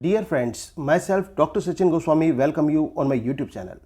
Dear friends, myself Dr. Sachin Goswami welcome you on my YouTube channel।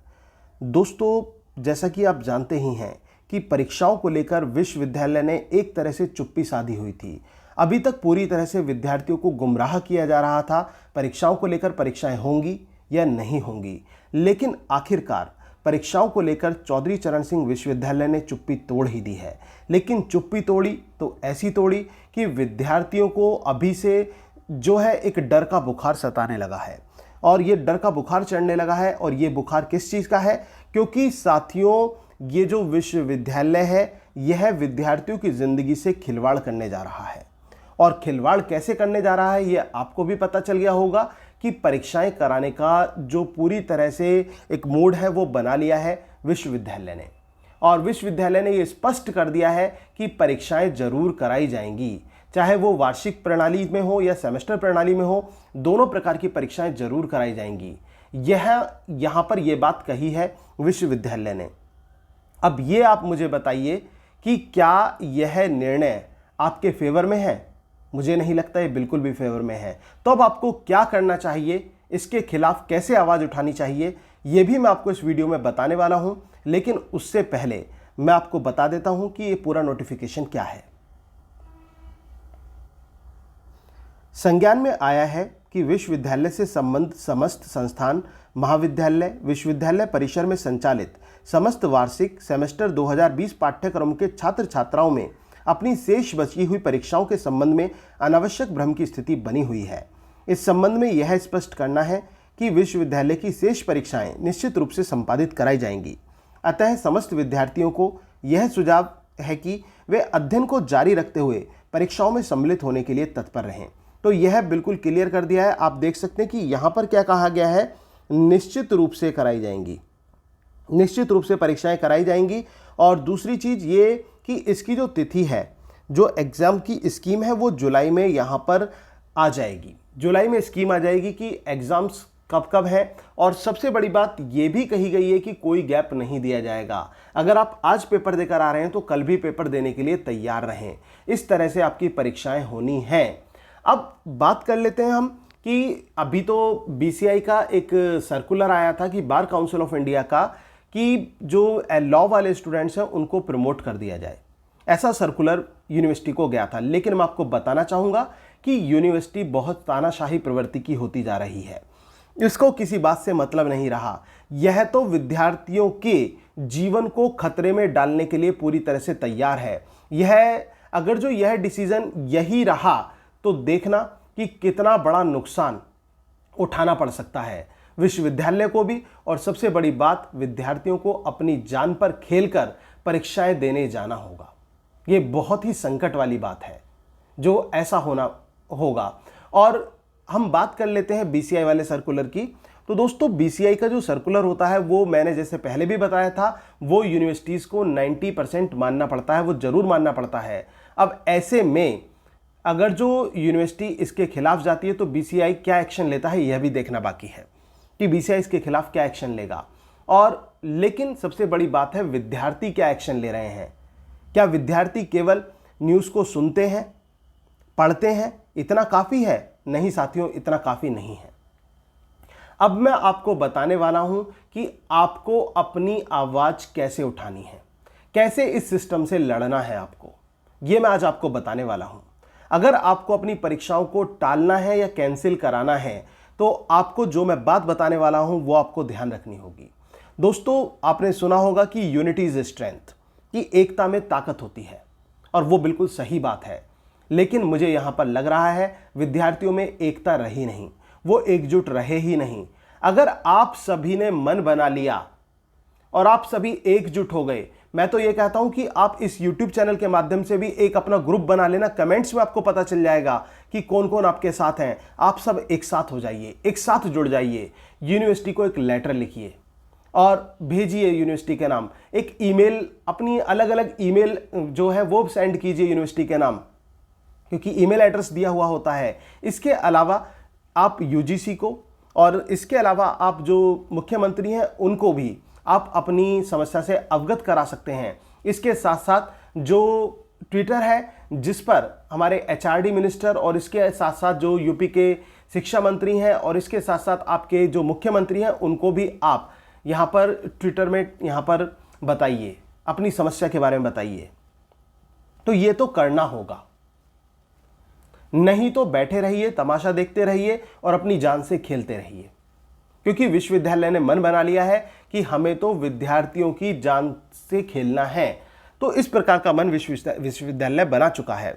दोस्तों, जैसा कि आप जानते ही हैं कि परीक्षाओं को लेकर विश्वविद्यालय ने एक तरह से चुप्पी साधी हुई थी। अभी तक पूरी तरह से विद्यार्थियों को गुमराह किया जा रहा था परीक्षाओं को लेकर, परीक्षाएं होंगी या नहीं होंगी। लेकिन आखिरकार परीक्षाओं को लेकर चौधरी चरण सिंह विश्वविद्यालय ने चुप्पी तोड़ ही दी है। लेकिन चुप्पी तोड़ी तो ऐसी तोड़ी कि विद्यार्थियों को अभी से जो है एक डर का बुखार सताने लगा है, और ये डर का बुखार चढ़ने लगा है। और ये बुखार किस चीज़ का है? क्योंकि साथियों, ये जो विश्वविद्यालय है यह विद्यार्थियों की ज़िंदगी से खिलवाड़ करने जा रहा है। और खिलवाड़ कैसे करने जा रहा है ये आपको भी पता चल गया होगा कि परीक्षाएं कराने का जो पूरी तरह से एक मूड है वो बना लिया है विश्वविद्यालय ने। और विश्वविद्यालय ने ये स्पष्ट कर दिया है कि परीक्षाएं जरूर कराई जाएंगी, चाहे वो वार्षिक प्रणाली में हो या सेमेस्टर प्रणाली में हो, दोनों प्रकार की परीक्षाएं जरूर कराई जाएंगी। यहाँ पर यह बात कही है विश्वविद्यालय ने। अब ये आप मुझे बताइए कि क्या यह निर्णय आपके फेवर में है? मुझे नहीं लगता ये बिल्कुल भी फेवर में है। तो अब आपको क्या करना चाहिए, इसके खिलाफ कैसे आवाज़ उठानी चाहिए, ये भी मैं आपको इस वीडियो में बताने वाला हूं। लेकिन उससे पहले मैं आपको बता देता हूं कि ये पूरा नोटिफिकेशन क्या है। संज्ञान में आया है कि विश्वविद्यालय से संबद्ध समस्त संस्थान, महाविद्यालय, विश्वविद्यालय परिसर में संचालित समस्त वार्षिक सेमेस्टर 2020 पाठ्यक्रम के छात्र छात्राओं में अपनी शेष बची हुई परीक्षाओं के संबंध में अनावश्यक भ्रम की स्थिति बनी हुई है। इस संबंध में यह स्पष्ट करना है कि विश्वविद्यालय की शेष परीक्षाएं निश्चित रूप से संपादित कराई जाएंगी। अतः समस्त विद्यार्थियों को यह सुझाव है कि वे अध्ययन को जारी रखते हुए परीक्षाओं में सम्मिलित होने के लिए तत्पर रहें। तो यह बिल्कुल क्लियर कर दिया है। आप देख सकते हैं कि यहाँ पर क्या कहा गया है, निश्चित रूप से कराई जाएंगी, निश्चित रूप से परीक्षाएं कराई जाएंगी। और दूसरी चीज़ ये कि इसकी जो तिथि है, जो एग्ज़ाम की स्कीम है, वो जुलाई में यहाँ पर आ जाएगी। जुलाई में स्कीम आ जाएगी कि एग्ज़ाम्स कब कब है। और सबसे बड़ी बात ये भी कही गई है कि कोई गैप नहीं दिया जाएगा। अगर आप आज पेपर देकर आ रहे हैं तो कल भी पेपर देने के लिए तैयार रहें। इस तरह से आपकी परीक्षाएं होनी हैं। अब बात कर लेते हैं हम कि अभी तो बीसीआई का एक सर्कुलर आया था कि बार काउंसिल ऑफ इंडिया का, कि जो लॉ वाले स्टूडेंट्स हैं उनको प्रमोट कर दिया जाए। ऐसा सर्कुलर यूनिवर्सिटी को गया था। लेकिन मैं आपको बताना चाहूँगा कि यूनिवर्सिटी बहुत तानाशाही प्रवृत्ति की होती जा रही है। इसको किसी बात से मतलब नहीं रहा। यह तो विद्यार्थियों के जीवन को खतरे में डालने के लिए पूरी तरह से तैयार है। अगर जो यह डिसीजन यही रहा तो देखना कि कितना बड़ा नुकसान उठाना पड़ सकता है विश्वविद्यालय को भी। और सबसे बड़ी बात, विद्यार्थियों को अपनी जान पर खेलकर परीक्षाएं देने जाना होगा। ये बहुत ही संकट वाली बात है जो ऐसा होना होगा। और हम बात कर लेते हैं बीसीआई वाले सर्कुलर की। तो दोस्तों, बीसीआई का जो सर्कुलर होता है वो मैंने जैसे पहले भी बताया था, वो यूनिवर्सिटीज़ को 90% मानना पड़ता है, वो जरूर मानना पड़ता है। अब ऐसे में अगर जो यूनिवर्सिटी इसके खिलाफ जाती है तो बीसीआई क्या एक्शन लेता है, यह भी देखना बाकी है कि बीसीआई इसके खिलाफ क्या एक्शन लेगा। और लेकिन सबसे बड़ी बात है, विद्यार्थी क्या एक्शन ले रहे हैं। क्या विद्यार्थी केवल न्यूज़ को सुनते हैं, पढ़ते हैं, इतना काफ़ी है? नहीं साथियों, इतना काफ़ी नहीं है। अब मैं आपको बताने वाला हूं कि आपको अपनी आवाज़ कैसे उठानी है, कैसे इस सिस्टम से लड़ना है आपको। ये मैं आज आपको बताने वाला हूं। अगर आपको अपनी परीक्षाओं को टालना है या कैंसिल कराना है तो आपको जो मैं बात बताने वाला हूं वो आपको ध्यान रखनी होगी। दोस्तों, आपने सुना होगा कि यूनिटी इज स्ट्रेंथ, कि एकता में ताकत होती है, और वो बिल्कुल सही बात है। लेकिन मुझे यहां पर लग रहा है विद्यार्थियों में एकता रही नहीं, वो एकजुट रहे ही नहीं। अगर आप सभी ने मन बना लिया और आप सभी एकजुट हो गए, मैं तो ये कहता हूं कि आप इस YouTube चैनल के माध्यम से भी एक अपना ग्रुप बना लेना। कमेंट्स में आपको पता चल जाएगा कि कौन कौन आपके साथ हैं। आप सब एक साथ हो जाइए, एक साथ जुड़ जाइए। यूनिवर्सिटी को एक लेटर लिखिए और भेजिए यूनिवर्सिटी के नाम। एक ईमेल, अपनी अलग अलग ईमेल जो है वो सेंड कीजिए यूनिवर्सिटी के नाम, क्योंकि ईमेल एड्रेस दिया हुआ होता है। इसके अलावा आप यूजीसी को, और इसके अलावा आप जो मुख्यमंत्री हैं उनको भी आप अपनी समस्या से अवगत करा सकते हैं। इसके साथ साथ जो ट्विटर है जिस पर हमारे एचआरडी मिनिस्टर और इसके साथ साथ जो यूपी के शिक्षा मंत्री हैं और इसके साथ साथ आपके जो मुख्यमंत्री हैं उनको भी आप यहाँ पर ट्विटर में यहाँ पर बताइए, अपनी समस्या के बारे में बताइए। तो ये तो करना होगा, नहीं तो बैठे रहिए, तमाशा देखते रहिए और अपनी जान से खेलते रहिए, क्योंकि विश्वविद्यालय ने मन बना लिया है कि हमें तो विद्यार्थियों की जान से खेलना है। तो इस प्रकार का मन विश्वविद्यालय बना चुका है।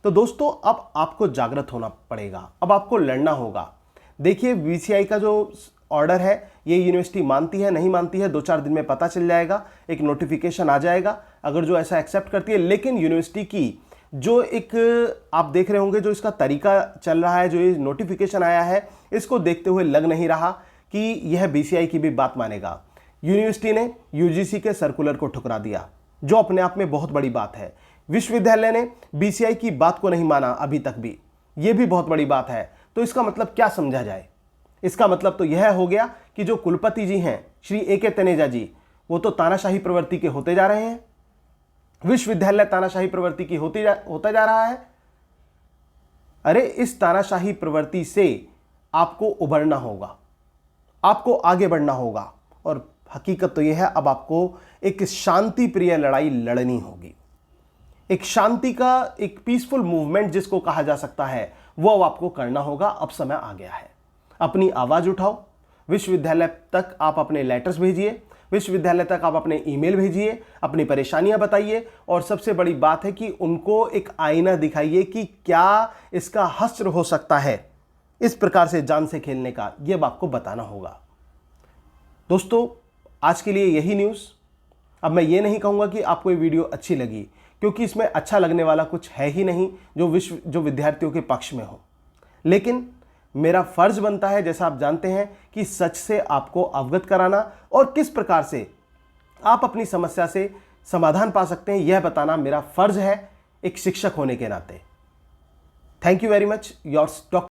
तो दोस्तों अब आपको जागृत होना पड़ेगा, अब आपको लड़ना होगा। देखिए बीसीआई का जो ऑर्डर है ये यूनिवर्सिटी मानती है नहीं मानती है 2-4 दिन में पता चल जाएगा, एक नोटिफिकेशन आ जाएगा अगर जो ऐसा एक्सेप्ट करती है। लेकिन यूनिवर्सिटी की जो एक आप देख रहे होंगे जो इसका तरीका चल रहा है, जो ये नोटिफिकेशन आया है, इसको देखते हुए लग नहीं रहा कि यह बीसीआई की भी बात मानेगा। यूनिवर्सिटी ने यूजीसी के सर्कुलर को ठुकरा दिया, जो अपने आप में बहुत बड़ी बात है। विश्वविद्यालय ने बीसीआई की बात को नहीं माना अभी तक भी, यह भी बहुत बड़ी बात है। तो इसका मतलब क्या समझा जाए? इसका मतलब तो यह हो गया कि जो कुलपति जी हैं श्री ए.के. तनेजा जी, वो तो तानाशाही प्रवृत्ति के होते जा रहे हैं। विश्वविद्यालय तानाशाही प्रवृत्ति की होता जा रहा है। अरे इस तानाशाही प्रवृत्ति से आपको उभरना होगा, आपको आगे बढ़ना होगा। और हकीकत तो यह है अब आपको एक शांति प्रिय लड़ाई लड़नी होगी। एक शांति का एक पीसफुल मूवमेंट जिसको कहा जा सकता है वो अब आपको करना होगा। अब समय आ गया है, अपनी आवाज उठाओ। विश्वविद्यालय तक आप अपने लेटर्स भेजिए, विश्वविद्यालय तक आप अपने ईमेल भेजिए, अपनी परेशानियां बताइए और सबसे बड़ी बात है कि उनको एक आईना दिखाइए कि क्या इसका हश्र हो सकता है इस प्रकार से जान से खेलने का, यह अब आपको बताना होगा। दोस्तों आज के लिए यही न्यूज़। अब मैं ये नहीं कहूँगा कि आपको ये वीडियो अच्छी लगी, क्योंकि इसमें अच्छा लगने वाला कुछ है ही नहीं जो विद्यार्थियों के पक्ष में हो। लेकिन मेरा फर्ज बनता है, जैसा आप जानते हैं, कि सच से आपको अवगत कराना और किस प्रकार से आप अपनी समस्या से समाधान पा सकते हैं यह बताना मेरा फर्ज है एक शिक्षक होने के नाते। Thank you very much. Yours doctor